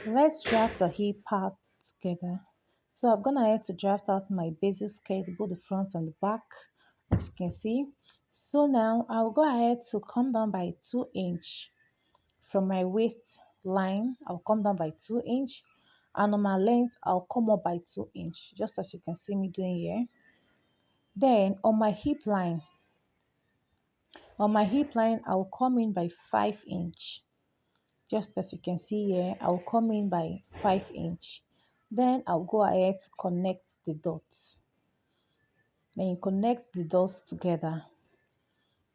Let's draft a hip part together. So I've gone ahead to draft out my basic skirt, both the front and the back, as you can see. So now I'll go ahead to come down by 2 inch from my waist line. I'll come down by 2 inch, and on my length I'll come up by 2 inch, just as you can see me doing here. Then on my hip line I'll come in by 5 inch. Just as you can see here, I'll come in by 5 inch. Then I'll go ahead to connect the dots. Then you connect the dots together.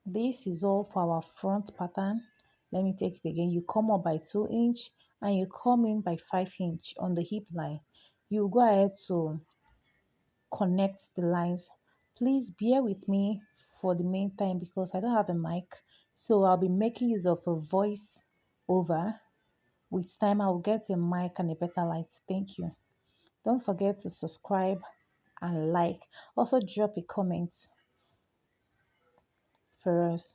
This is all for our front pattern. Let me take it again. You come up by 2 inch and you come in by 5 inch on the hip line. You go ahead to connect the lines. Please bear with me for the meantime because I don't have a mic. So I'll be making use of a voice over. With time, I'll get a mic and a better light. Thank you. Don't forget to subscribe and like. Also, drop a comment for us.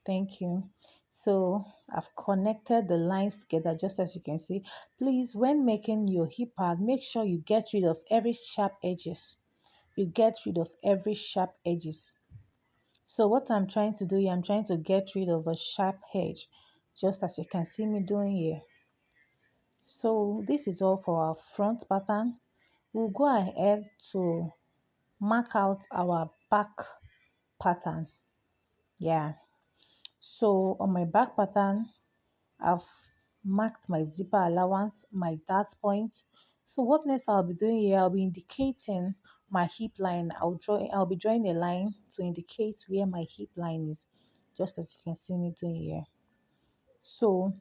Thank you. So, I've connected the lines together just as you can see. Please, when making your hip pad, make sure you get rid of every sharp edges. You get rid of every sharp edges. So, what I'm trying to do here, I'm trying to get rid of a sharp edge, just as you can see me doing here. So this is all for our front pattern. We'll go ahead to mark out our back pattern. Yeah. So on my back pattern, I've marked my zipper allowance, my dart point. So what next I'll be doing here, I'll be indicating my hip line. I'll be drawing a line to indicate where my hip line is, just as you can see me doing here. So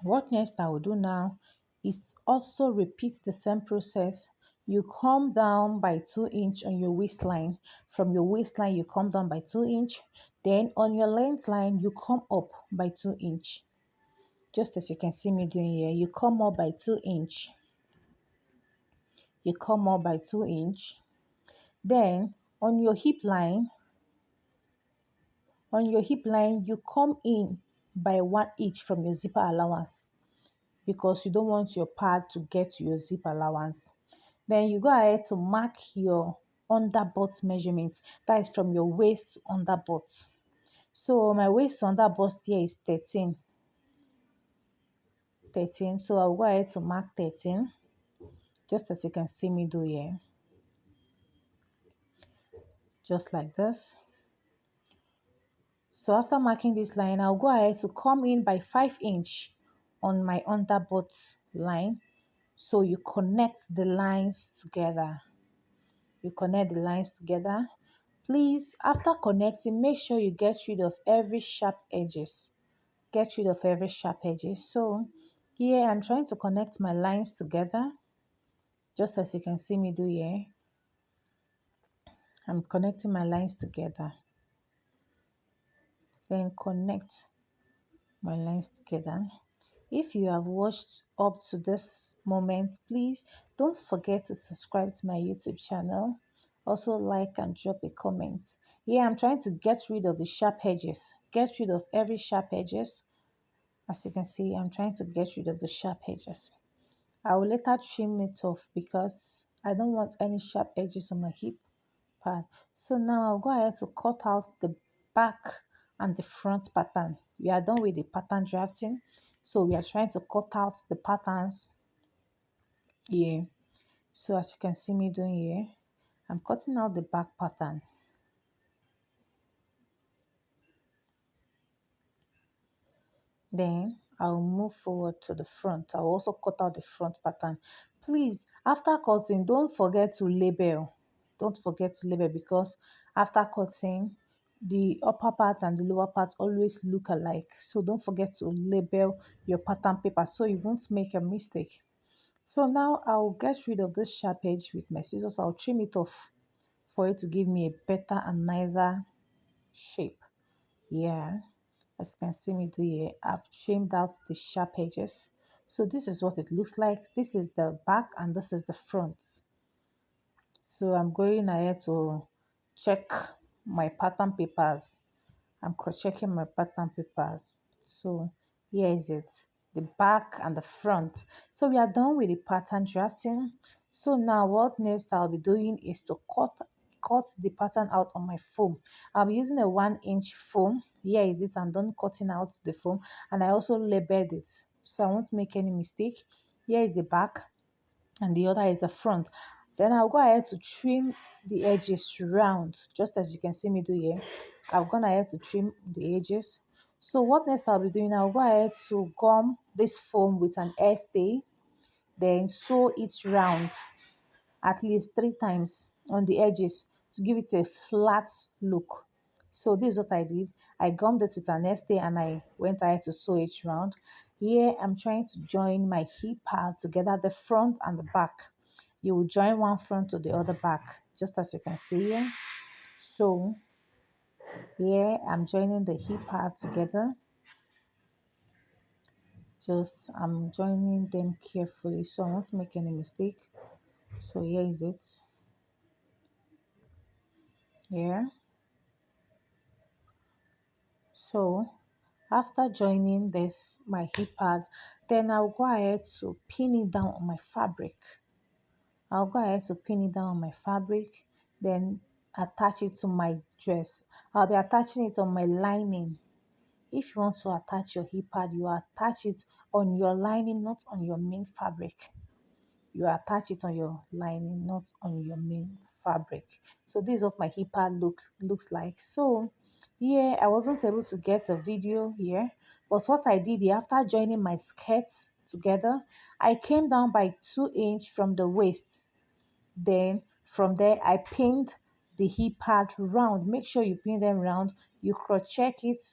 what next I will do now is also repeat the same process. You come down by 2 inch on your waistline. From your waistline, you come down by 2 inch. Then on your length line, you come up by 2 inch. Just as you can see me doing here, you come up by 2 inch. You come up by 2 inch. Then on your hip line, you come in by 1 inch from your zipper allowance, because you don't want your pad to get to your zip allowance. Then you go ahead to mark your underbutt measurement. That is from your waist to underbutt. So my waist to underbutt here is 13. 13. So I'll go ahead to mark 13, just as you can see me do here. Just like this. So after marking this line, I'll go ahead to come in by 5 inch on my underbutt line. So you connect the lines together. You connect the lines together. Please, after connecting, make sure you get rid of every sharp edges. Get rid of every sharp edges. So here I'm trying to connect my lines together, just as you can see me do here. I'm connecting my lines together. Then connect my lines together. If you have watched up to this moment, please don't forget to subscribe to my YouTube channel. Also like and drop a comment. Here I'm trying to get rid of the sharp edges. Get rid of every sharp edges. As you can see, I'm trying to get rid of the sharp edges. I will later trim it off because I don't want any sharp edges on my hip pad. So now I'll go ahead to cut out the back and the front pattern. We are done with the pattern drafting. So we are trying to cut out the patterns here. So as you can see me doing here, I'm cutting out the back pattern. Then I'll move forward to the front. I'll also cut out the front pattern. Please, after cutting, don't forget to label. Don't forget to label, because after cutting, the upper part and the lower part always look alike. So don't forget to label your pattern paper so you won't make a mistake. So now I'll get rid of this sharp edge with my scissors. I'll trim it off for it to give me a better and nicer shape. Yeah, as you can see me do here, I've trimmed out the sharp edges. So this is what it looks like. This is the back and this is the front. So I'm going ahead to check my pattern papers. I'm cross checking my pattern papers. So here is it. the back and the front. So we are done with the pattern drafting. So now what next I'll be doing is to cut the pattern out on my foam. I'll be using a 1 inch foam. Here is it. I'm done cutting out the foam, and I also labeled it so I won't make any mistake. Here is the back and the other is the front. Then I'll go ahead to trim the edges round, just as you can see me do here. I've gone ahead to trim the edges. So what next I'll be doing, I'll go ahead to gum this foam with an air stay, then sew it round at least 3 times on the edges to give it a flat look. So this is what I did. I gummed it with an estee and I went ahead to sew it round. Here I'm trying to join my hip pad together, the front and the back. You will join one front to the other back, just as you can see here. So here I'm joining the hip pad together. Just I'm joining them carefully so I won't make any mistake. So here is it. Here. So after joining this my hip pad, then I'll go ahead to pin it down on my fabric. I'll go ahead to pin it down on my fabric, then attach it to my dress. I'll be attaching it on my lining. If you want to attach your hip pad, you attach it on your lining, not on your main fabric. You attach it on your lining, not on your main fabric. So this is what my hip pad looks like. So here I wasn't able to get a video here, but what I did here, after joining my skirts together, I came down by 2 inch from the waist. Then from there I pinned the hip pad round. Make sure you pin them round. You cross check it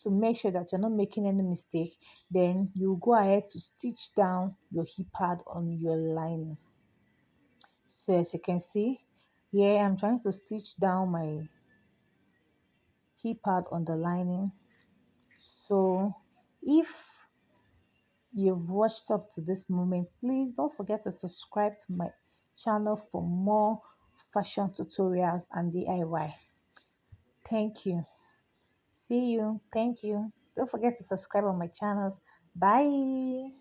to make sure that you're not making any mistake. Then you go ahead to stitch down your hip pad on your lining. So as you can see here, I'm trying to stitch down my hip pad on the lining. So if you've watched up to this moment, please don't forget to subscribe to my channel for more fashion tutorials and DIY. Thank you. See you. Thank you. Don't forget to subscribe on my channels. Bye.